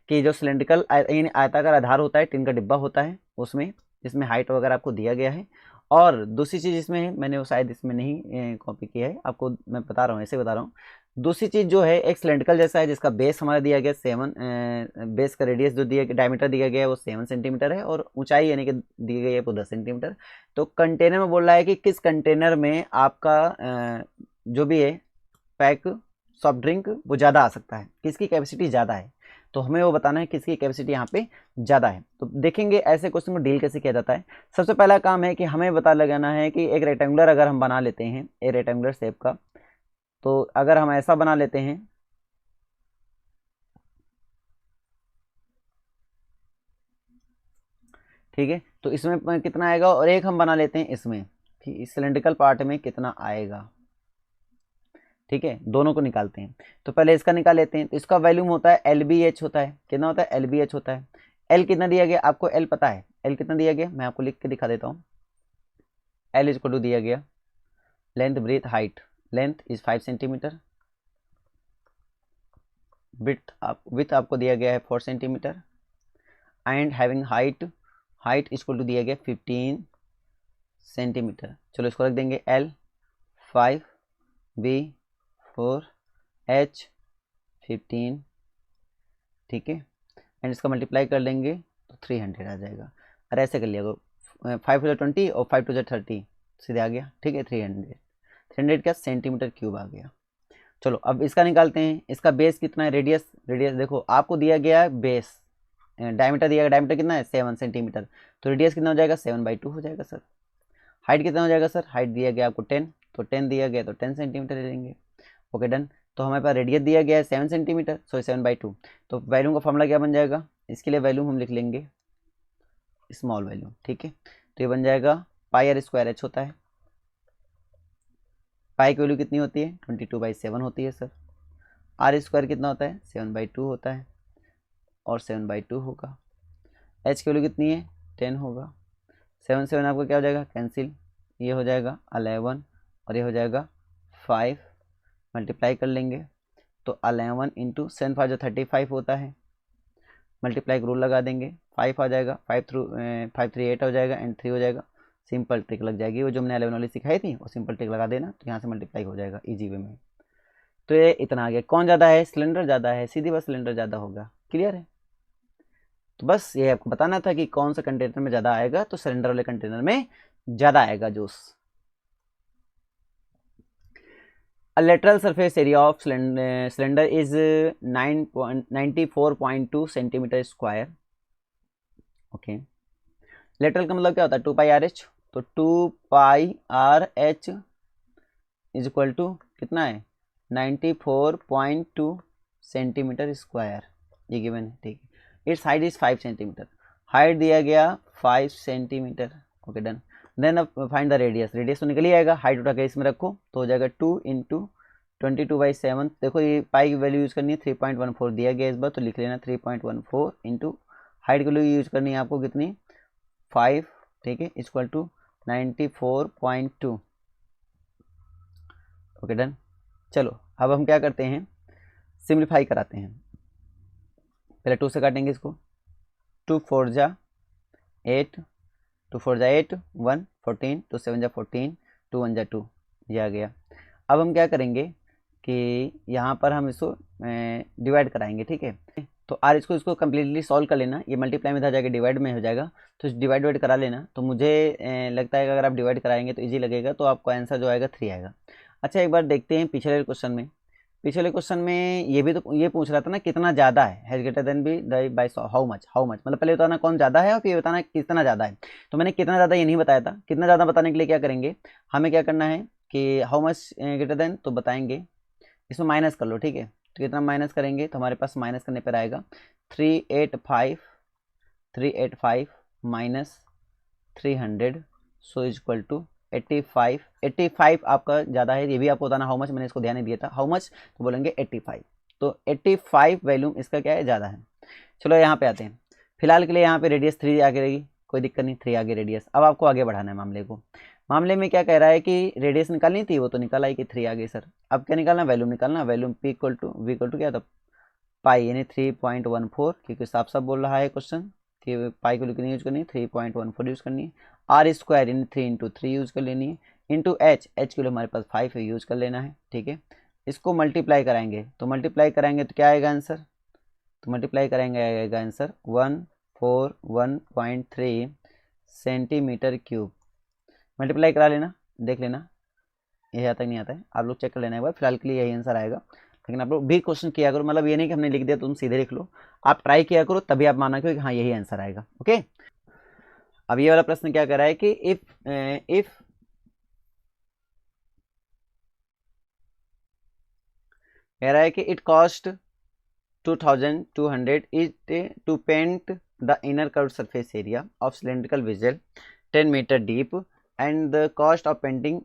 कि जो सिलेंड्रिकल यानी आयताकार आधार होता है, टिन का डिब्बा होता है उसमें, जिसमें हाइट वगैरह आपको दिया गया है। और दूसरी चीज़ इसमें है, मैंने वो शायद इसमें नहीं कॉपी किया है, आपको मैं बता रहा हूँ, ऐसे बता रहा हूँ। दूसरी चीज़ जो है एक सिलेंड्रिकल जैसा है, जिसका बेस हमारा दिया गया 7, बेस का रेडियस जो दिया, डायमीटर दिया गया है वो 7 सेंटीमीटर है, और ऊंचाई यानी कि दी गई है वो 10 सेंटीमीटर। तो कंटेनर में बोल रहा है कि किस कंटेनर में आपका जो भी है पैक सॉफ्ट ड्रिंक वो ज़्यादा आ सकता है, किसकी कैपेसिटी ज़्यादा है। तो हमें वो बताना है किसकी कैपेसिटी यहाँ पे ज़्यादा है। तो देखेंगे ऐसे क्वेश्चन को डील कैसे किया जाता है। सबसे पहला काम है कि हमें पता लगाना है कि एक रेक्टेंगुलर अगर हम बना लेते हैं, एक रेक्टेंगुलर शेप का, तो अगर हम ऐसा बना लेते हैं, ठीक है, तो इसमें कितना आएगा, और एक हम बना लेते हैं इसमें कि इस सिलेंड्रिकल पार्ट में कितना आएगा, ठीक है। दोनों को निकालते हैं। तो पहले इसका निकाल लेते हैं। तो इसका वैल्यूम होता है LBH होता है, कितना होता है, LBH होता है। L कितना दिया गया आपको, L पता है, L कितना दिया गया, मैं आपको लिख के दिखा देता हूँ। L इज इक्वल टू दिया गया length breadth height, length is 5 centimetre, width आपको दिया गया है 4 centimetre, and having height, height equal to दिया गया 15 सेंटीमीटर। चलो इसको रख देंगे L 5, B 4, H 15, ठीक है, एंड इसका मल्टीप्लाई कर लेंगे तो 300 आ जाएगा। और ऐसे कर लिया, 5 टू 20 और 5 टू 30 सीधे आ गया, ठीक है। 300 क्या, सेंटीमीटर क्यूब आ गया। चलो अब इसका निकालते हैं। इसका बेस कितना है, रेडियस, रेडियस देखो आपको दिया गया है बेस, डायमीटर दिया गया, डायमीटर कितना है 7 सेंटीमीटर, तो रेडियस कितना हो जाएगा 7/2 हो जाएगा सर। हाइट कितना हो जाएगा सर, हाइट दिया गया आपको 10, तो 10 दिया गया तो 10 सेंटीमीटर ले लेंगे। Okay done. तो हमारे पास रेडियस दिया गया है 7 सेंटीमीटर, सॉरी 7/2। तो वैल्यूम का फॉर्मूला क्या बन जाएगा, इसके लिए वैल्यूम हम लिख लेंगे स्मॉल वैल्यूम, ठीक है। तो ये बन जाएगा πr²h होता है। पाई की वैल्यू कितनी होती है 22/7 होती है सर। r² कितना होता है 7/2 होता है, और 7/2 होगा। h की वैल्यू कितनी है 10 होगा। 7 7 आपको क्या हो जाएगा कैंसिल, ये हो जाएगा 11 और ये हो जाएगा 5, मल्टीप्लाई कर लेंगे तो 11 इंटू 7 5 जो 35 होता है, मल्टीप्लाई का रूल लगा देंगे, 5 आ जाएगा, 5 3 8 हो जाएगा, एंड 3 हो जाएगा। सिंपल ट्रिक लग जाएगी, वो जो हमने 11 वाली सिखाई थी वो सिंपल ट्रिक लगा देना, तो यहाँ से मल्टीप्लाई हो जाएगा इजी वे में। तो ये इतना आ गया। कौन ज़्यादा है, सिलेंडर ज़्यादा है, सीधी बात सिलेंडर ज़्यादा होगा, क्लियर है। तो बस ये आपको बताना था कि कौन सा कंटेनर में ज़्यादा आएगा, तो सिलेंडर वाले कंटेनर में ज़्यादा आएगा juice. A lateral surface area of cylinder is 94.2 centimetre square. Okay, lateral का मतलब क्या होता है 2πRh, तो 2πRh इज इक्वल टू कितना है 94.2 सेंटीमीटर स्क्वायर, ये गिवन है, ठीक है। It's height is 5 centimetre, height दिया गया 5 सेंटीमीटर। Okay done. देन अब फाइंड द रेडियस, रेडियस तो निकल ही आएगा, हाइट उठा के इसमें रखो तो हो जाएगा 2 इंटू 22/7। देखो ये पाई की वैल्यू यूज़ करनी है 3.14 दिया गया इस बार, तो लिख लेना 3.14 इंटू हाइट की वैल्यू यूज़ करनी है आपको कितनी 5, ठीक है, इक्वल टू 94.2 ओके डन। चलो अब हम क्या करते हैं, सिंप्लीफाई कराते हैं। पहले 2 से काटेंगे इसको, 2 4 जा 8, 2 4 जा 8, 1 14, 2 7 जा 14, 2 1 जा 2, ये आ गया। अब हम क्या करेंगे कि यहाँ पर हम इसको डिवाइड कराएंगे, ठीक है। तो आर इसको कम्प्लीटली सॉल्व कर लेना, ये मल्टीप्लाई में था जाके डिवाइड में हो जाएगा, तो डिवाइड करा लेना। तो मुझे लगता है कि अगर आप डिवाइड कराएंगे तो इजी लगेगा, तो आपको आंसर जो आएगा 3 आएगा। अच्छा एक बार देखते हैं पिछले क्वेश्चन में। पिछले क्वेश्चन में ये भी तो ये पूछ रहा था ना कितना ज़्यादा है greater than B by how much, मतलब पहले बताना कौन ज़्यादा है और फिर बताना कितना ज़्यादा है। तो मैंने कितना ज़्यादा ये नहीं बताया था, कितना ज़्यादा बताने के लिए क्या करेंगे, हमें क्या करना है कि हाउ मच ग्रेटर देन, तो बताएंगे इसमें माइनस कर लो, ठीक है। तो कितना माइनस करेंगे तो हमारे पास माइनस करने पर आएगा 385 माइनस 300 सो इक्वल टू 85। 85 आपका ज़्यादा है, ये भी आपको बताना हाउ मच, मैंने इसको ध्यान नहीं दिया था हाउ मच, तो बोलेंगे 85। तो 85 वैल्यूम इसका क्या है, ज़्यादा है। चलो यहाँ पे आते हैं, फिलहाल के लिए यहाँ पे रेडियस 3 आगे रहेगी, कोई दिक्कत नहीं, 3 आगे रेडियस। अब आपको आगे बढ़ाना है मामले को। मामले में क्या कह रहा है कि रेडियस निकालनी थी, वो तो निकाला ही कि 3 आगे सर। अब क्या निकालना, वैल्यूम निकालना। Volume P equal to V equal to क्या था, पाई, यानी 3.14, क्योंकि साफ साफ बोल रहा है क्वेश्चन कि पाई को कितनी यूज करनी है, 3.14 यूज करनी है। आर स्क्वायर यानी 3 × 3 यूज कर लेनी है, इंटू एच के लिए हमारे पास 5 है, यूज कर लेना है, ठीक है। इसको मल्टीप्लाई कराएंगे, तो मल्टीप्लाई कराएंगे तो क्या आएगा आंसर, तो मल्टीप्लाई करेंगे आएगा आंसर 141.3 सेंटीमीटर क्यूब। मल्टीप्लाई करा लेना, देख लेना ये आता नहीं आता है, आप लोग चेक कर लेना एक बार। फिलहाल के लिए यही आंसर आएगा, लेकिन आप लोग भी क्वेश्चन किया करो, मतलब ये नहीं कि हमने लिख दिया तो तुम सीधे लिख लो, आप ट्राई किया करो तभी आप माना कि हाँ यही आंसर आएगा। ओके, अब ये वाला प्रश्न क्या कह रहा है कि इफ कह रहा है कि it cost 2200 it to paint the inner curve surface area of cylindrical vessel 10 metre deep and the cost of painting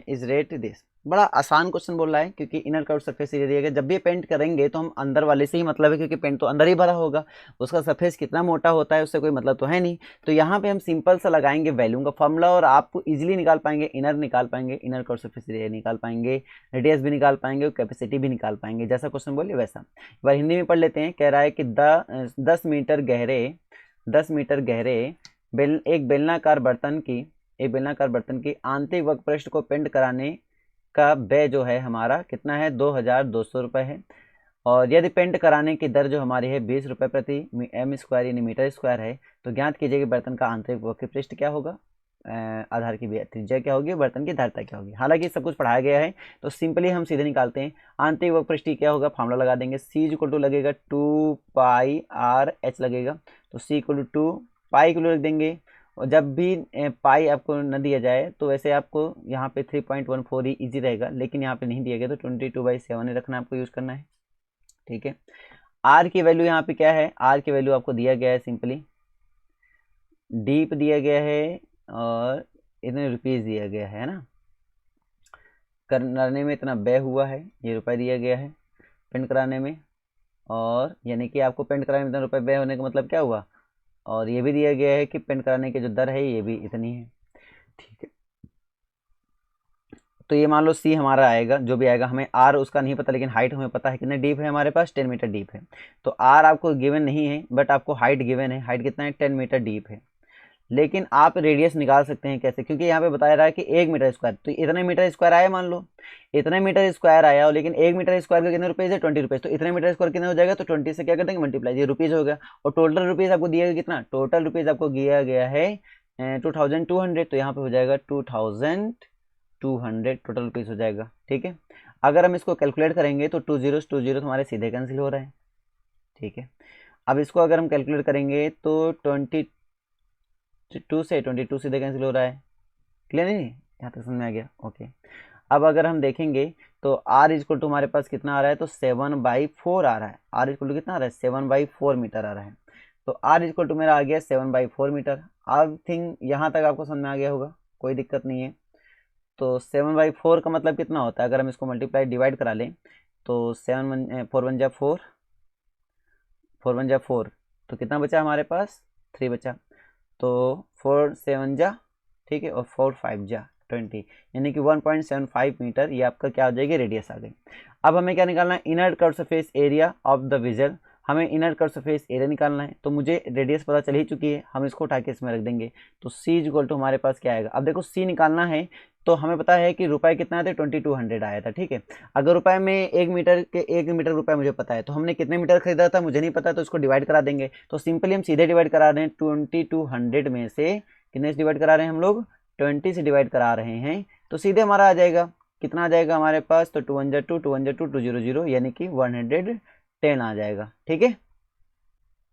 is rate this. बड़ा आसान क्वेश्चन बोल रहा है, क्योंकि इनर कर्व सरफेस एरिया दिया गया, जब भी पेंट करेंगे तो हम अंदर वाले से ही मतलब है, क्योंकि पेंट तो अंदर ही भरा होगा, उसका सरफेस कितना मोटा होता है उससे कोई मतलब तो है नहीं। तो यहाँ पे हम सिंपल सा लगाएंगे वैल्यू का फॉर्मूला, और आपको इजीली निकाल पाएंगे, इनर निकाल पाएंगे, इनर कर्व सरफेस एरिया निकाल पाएंगे, रेडियस भी निकाल पाएंगे और कैपेसिटी भी निकाल पाएंगे, जैसा क्वेश्चन बोलिए वैसा। एक बार हिंदी में पढ़ लेते हैं। कह रहा है कि 10 मीटर गहरे एक बेलनाकार बर्तन की आंतरिक वक्र पृष्ठ को पेंट कराने का व्यय जो है हमारा कितना है, 2200 रुपये है। और यदि पेंट कराने की दर जो हमारी है 20 रुपये प्रति m स्क्वायर यानी मीटर स्क्वायर है, तो ज्ञात कीजिए कि बर्तन का आंतरिक वक्र पृष्ठ क्या होगा, आधार की त्रिज्या क्या होगी, बर्तन की धारिता क्या होगी। हालांकि सब कुछ पढ़ाया गया है, तो सिंपली हम सीधे निकालते हैं। आंतरिक वक्र पृष्ठ क्या होगा, फार्मूला लगा देंगे, c इक्वल टू लगेगा 2πr/h लगेगा, तो c equal to 2 pi kilo रख देंगे। और जब भी पाई आपको न दिया जाए तो वैसे आपको यहाँ पे 3.14 ही ईजी रहेगा, लेकिन यहाँ पे नहीं दिया गया तो 22/7 रखना आपको यूज करना है, ठीक है। आर की वैल्यू यहाँ पे क्या है, आर की वैल्यू आपको दिया गया है सिंपली, डीप दिया गया है और इतने रुपीज दिया गया है ना, कराने में इतना व्यय हुआ है, ये रुपए दिया गया है पेंट कराने में, और यानी कि आपको पेंट कराने में इतना रुपए व्यय होने का मतलब क्या हुआ, और ये भी दिया गया है कि पेंट कराने की जो दर है ये भी इतनी है, ठीक है। तो ये मान लो सी हमारा आएगा, जो भी आएगा, हमें आर उसका नहीं पता, लेकिन हाइट हमें पता है कितने डीप है, हमारे पास 10 मीटर डीप है। तो आर आपको गिवन नहीं है, बट आपको हाइट गिवन है, हाइट कितना है, 10 मीटर डीप है। लेकिन आप रेडियस निकाल सकते हैं कैसे, क्योंकि यहाँ पे बताया रहा है कि 1 मीटर स्क्वायर, तो इतने मीटर स्क्वायर आया, मान लो इतने मीटर स्क्वायर आया, और लेकिन 1 मीटर स्क्वायर का कितने रुपीज़ है, 20 रुपीज़, तो इतने मीटर स्क्वायर कितना हो जाएगा, तो 20 से क्या कर देंगे मल्टीप्लाई, ये रुपीज़ हो गया। और टोटल रुपीज़ आपको दिया गया कितना, टोटल रुपीज़ आपको दिया गया है 2200, तो यहाँ पे हो जाएगा 2200 टोटल रुपीज़ हो जाएगा, ठीक है। अगर हम इसको कैलकुलेट करेंगे तो 2 0 2 0 हमारे सीधे कैंसिल हो रहे हैं, ठीक है। अब इसको अगर हम कैलकुलेट करेंगे तो 22 से 22 सीधे कैंसिल हो रहा है, क्लियर नहीं, यहाँ तक समझ में आ गया, ओके। अब अगर हम देखेंगे तो r इक्वल टू हमारे पास कितना आ रहा है, तो 7/4 आ रहा है, r इक्वल टू कितना आ रहा है, 7/4 मीटर आ रहा है। तो r इक्वल टू मेरा आ गया 7/4 मीटर। आई थिंक यहाँ तक आपको समझ में आ गया होगा, कोई दिक्कत नहीं है। तो 7/4 का मतलब कितना होता है, अगर हम इसको मल्टीप्लाई डिवाइड करा लें तो 4 1 जा 4 तो कितना बचा हमारे पास, 3 बचा, तो 4 7 जा, ठीक है, और 4 5 जा 20, यानी कि 1.75 मीटर ये आपका क्या हो जाएगी, रेडियस आ गई। अब हमें क्या निकालना है, inner curve surface area of the vigil. हमें इनर कर्व सरफेस एरिया निकालना है, तो मुझे रेडियस पता चल ही चुकी है, हम इसको उठा के इसमें रख देंगे। तो C इक्वल टू हमारे पास क्या आएगा, अब देखो C निकालना है तो हमें पता है कि रुपए कितना आया था, 2200 आया था, ठीक है। अगर रुपए में 1 मीटर रुपए मुझे पता है, तो हमने कितने मीटर खरीदा था मुझे नहीं पता, तो इसको डिवाइड करा देंगे। तो सिंपली हम सीधे डिवाइड करा रहे हैं, 2200 में से कितने से डिवाइड करा रहे हैं हम लोग, 20 से डिवाइड करा रहे हैं, तो सीधे हमारा आ जाएगा, कितना आ जाएगा हमारे पास, तो 2 1 2 2 1 2 200 यानी कि 110 आ जाएगा, ठीक है।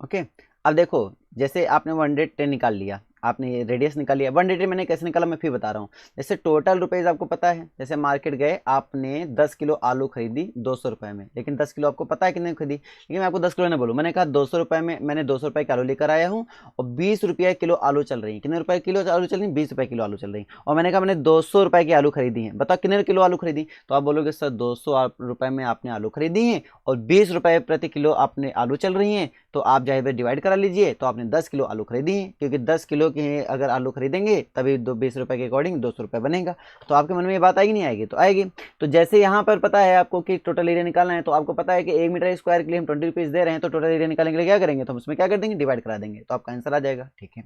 ओके, अब देखो जैसे आपने 110 निकाल लिया, आपने ये रेडियस निकाल लिया। 180 मैंने कैसे निकाला मैं फिर बता रहा हूँ। जैसे टोटल रुपीज आपको पता है, जैसे मार्केट गए आपने 10 किलो आलू खरीदी 200 रुपए में, लेकिन 10 किलो आपको पता है कितने खरीदी, लेकिन मैं आपको 10 किलो नहीं बोलूँ, मैंने कहा 200 रुपए में मैंने 200 रुपए के आलू लेकर आया हूँ और 20 रुपये किलो आलू चल रही है। कितने रुपए किलो आलू चल रही है, 20 रुपए किलो आलू चल रही है, और मैंने कहा मैंने 200 रुपए की आलू खरीदी है। बताओ कितने किलो आलू खरीदी, तो आप बोलोगे सर 200 रुपए में आपने आलू खरीदी है और 20 रुपए प्रति किलो आपने आलू चल रही है, तो आप जाहिर डिवाइड करा लीजिए, तो आपने 10 किलो आलू खरीदी है, क्योंकि 10 किलो के अगर आलू खरीदेंगे तभी 20 रुपए के अकॉर्डिंग 200 रुपए बनेगा। तो आपके मन में ये बात आएगी नहीं आएगी, तो आएगी। तो जैसे यहाँ पर पता है आपको कि टोटल एरिया निकालना है, तो आपको पता है कि 1 मीटर स्क्वायर के लिए हम 20 रुपीज दे रहे हैं, तो टोटल एरिया निकालने के लिए क्या करेंगे, तो हम उसमें क्या कर देंगे, डिवाइड करा देंगे, तो आपका आंसर आ जाएगा, ठीक है।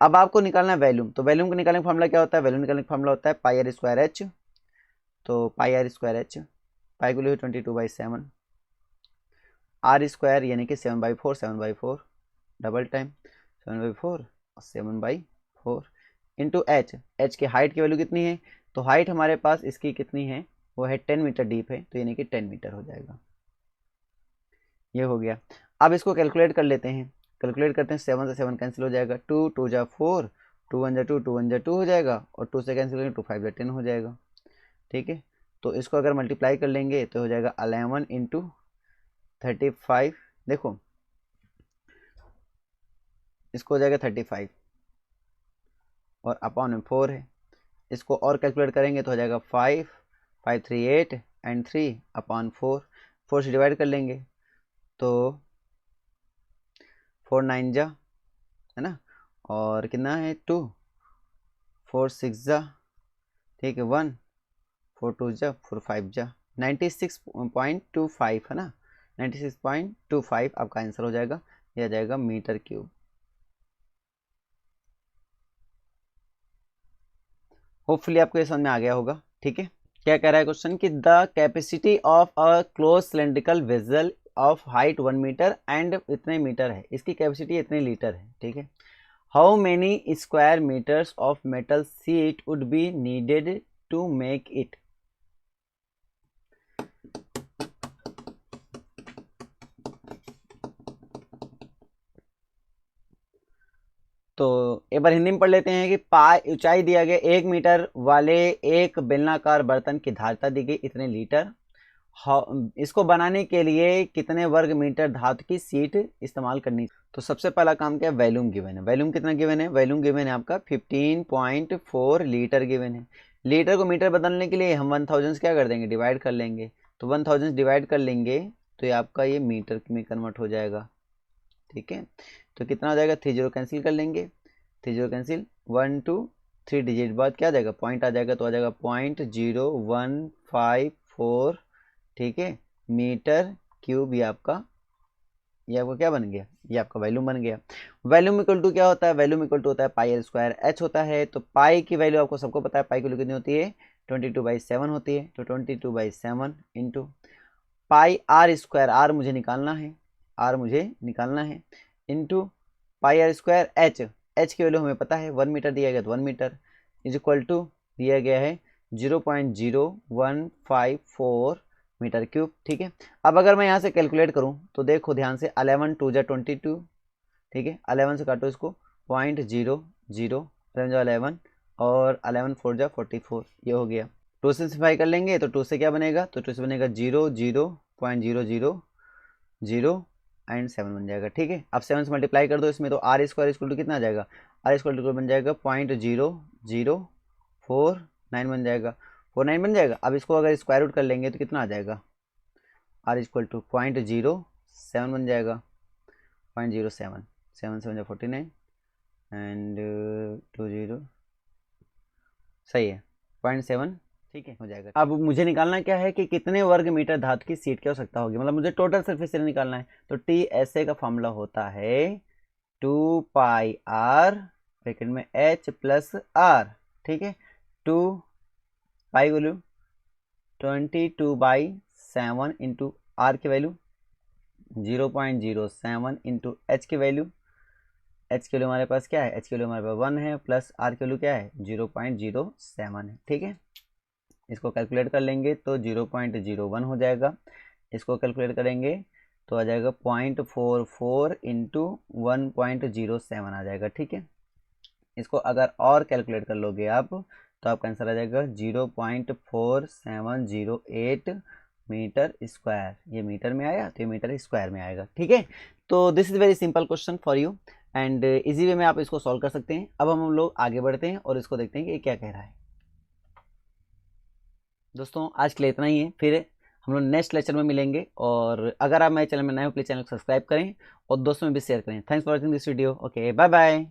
अब आपको निकालना है वैल्यूम, तो वैल्यूम को निकालने का फॉर्मूला क्या होता है, वैल्यूम निकालने का फॉर्मूला होता है पाई आर स्क्वायर एच। तो pi r square H, pi को लिखो 22/7, आर स्क्वायर यानी कि 7/4, 7/4 डबल टाइम 7/4 और 7/4 इंटू एच। एच की हाइट की वैल्यू कितनी है, तो हाइट हमारे पास इसकी कितनी है, वो है 10 मीटर डीप है, तो यानी कि 10 मीटर हो जाएगा। ये हो गया। अब इसको कैलकुलेट कर लेते हैं, कैलकुलेट करते हैं, 7 से 7 कैंसिल हो जाएगा, 2 2 जा 4, 2 1 जा 2, 2 1 जा 2 हो जाएगा, और 2 से कैंसिल करेंगे 2 5 जा 10 हो जाएगा, ठीक है। तो इसको अगर मल्टीप्लाई कर लेंगे तो हो जाएगा 11 इंटू 35, देखो इसको हो जाएगा 35 और अपॉन में 4 है, इसको और कैलकुलेट करेंगे तो हो जाएगा 5 5 3 8 एंड 3 अपॉन 4, 4 से डिवाइड कर लेंगे तो 4 9 जा, है ना, और कितना है 2, 4 6 जा, ठीक है 1, 4 2 जा, 4 5 जा, 96.25 है ना, 96.25 आपका आंसर हो जाएगा, यह जाएगा मीटर क्यूब। होपफुली आपको ये समझ में आ गया होगा, ठीक है। क्या कह रहा है क्वेश्चन कि the capacity of a closed cylindrical vessel of height 1 metre and इतने मीटर है, इसकी कैपेसिटी इतने लीटर है, ठीक है। How many square metres of metal sheet would be needed to make it. तो एक बार हिंदी में पढ़ लेते हैं कि पाई ऊंचाई दिया गया 1 मीटर वाले एक बेलनाकार बर्तन की धारिता दी गई इतने लीटर, इसको बनाने के लिए कितने वर्ग मीटर धातु की सीट इस्तेमाल करनी। तो सबसे पहला काम क्या है, वैल्यूम गिवन है, वैल्यूम कितना गिवन है, वैल्यूम गिवन है आपका 15.4 लीटर गिवन है। लीटर को मीटर बदलने के लिए हम 1000 क्या कर देंगे, डिवाइड कर लेंगे, तो 1000 डिवाइड कर लेंगे तो ये आपका ये मीटर में कन्वर्ट हो जाएगा, ठीक है। तो कितना हो जाएगा, 3 0 कैंसिल कर लेंगे, 3 0 कैंसिल, 1 2 3 डिजिट बाद क्या आ जाएगा, पॉइंट आ जाएगा, तो आ जाएगा 0.0154, ठीक है, मीटर क्यूब। ये आपका क्या बन गया, ये आपका वैल्यूम बन गया। वैल्यूम इक्वल टू क्या होता है, वैल्यूम इक्वल टू होता है पाई आर स्क्वायर एच होता है। तो पाई की वैल्यू आपको सबको पता है, पाई की वैल्यू कितनी होती है, 22/7 होती है, तो 22/7 into pi r square, r मुझे निकालना है, आर मुझे निकालना है, into pi r square h, h की वैल्यू हमें पता है 1 मीटर दिया गया, तो 1 मीटर इज इक्वल टू दिया गया है 0.0154 मीटर क्यूब, ठीक है। अब अगर मैं यहाँ से कैलकुलेट करूँ तो देखो ध्यान से, 11 2 जा 22, ठीक है, 11 से काटो इसको, 0.00 11 और 11 4 जा 44, ये हो गया। 2 से सिम्प्लीफाई कर लेंगे तो 2 से क्या बनेगा, तो 2 से बनेगा 0.00 एंड 7 बन जाएगा, ठीक है। अब 7 से मल्टीप्लाई कर दो इसमें, तो आर स्क्वायर इक्वल टू कितना आ जाएगा, आर स्क्वायर इक्वल बन जाएगा 0.0049 बन जाएगा, 49 बन जाएगा। अब इसको अगर स्क्वायर रूट कर लेंगे तो कितना आ जाएगा, आर इक्वल टू 0.07 बन जाएगा, 0.07, 7 7 49 एंड 20, सही है। 0.7, ठीक है, हो जाएगा। अब मुझे निकालना क्या है कि कितने वर्ग मीटर धातु की शीट की आवश्यकता होगी, मतलब मुझे टोटल सरफेस एरिया निकालना है। तो TSA का फॉर्मूला होता है 2πr ब्रैकेट में H प्लस R, ठीक है। 2 पाई वैल्यू 22/7 इंटू R की वैल्यू 0.07 इंटू H की वैल्यू, H की वैल्यू हमारे पास क्या है, H की वैल्यू हमारे पास 1 है, प्लस R की वैल्यू क्या है 0.07 है, ठीक है। इसको कैलकुलेट कर लेंगे तो 0.01 हो जाएगा। इसको कैलकुलेट करेंगे तो आ जाएगा 0.44 इंटू 1.07 आ जाएगा, ठीक है। इसको अगर और कैलकुलेट कर लोगे आप तो आपका आंसर आ जाएगा 0.4708 मीटर स्क्वायर। ये मीटर में आया तो ये मीटर स्क्वायर में आएगा, ठीक है। तो this is very simple question for you and easy way में आप इसको सॉल्व कर सकते हैं। अब हम लोग आगे बढ़ते हैं और इसको देखते हैं कि ये क्या कह रहा है। दोस्तों आज के लिए इतना ही है, फिर हम लोग नेक्स्ट लेक्चर में मिलेंगे। और अगर आप मेरे चैनल में नए हो प्लीज चैनल को सब्सक्राइब करें और दोस्तों में भी शेयर करें। Thanks for watching this video. Okay, bye bye.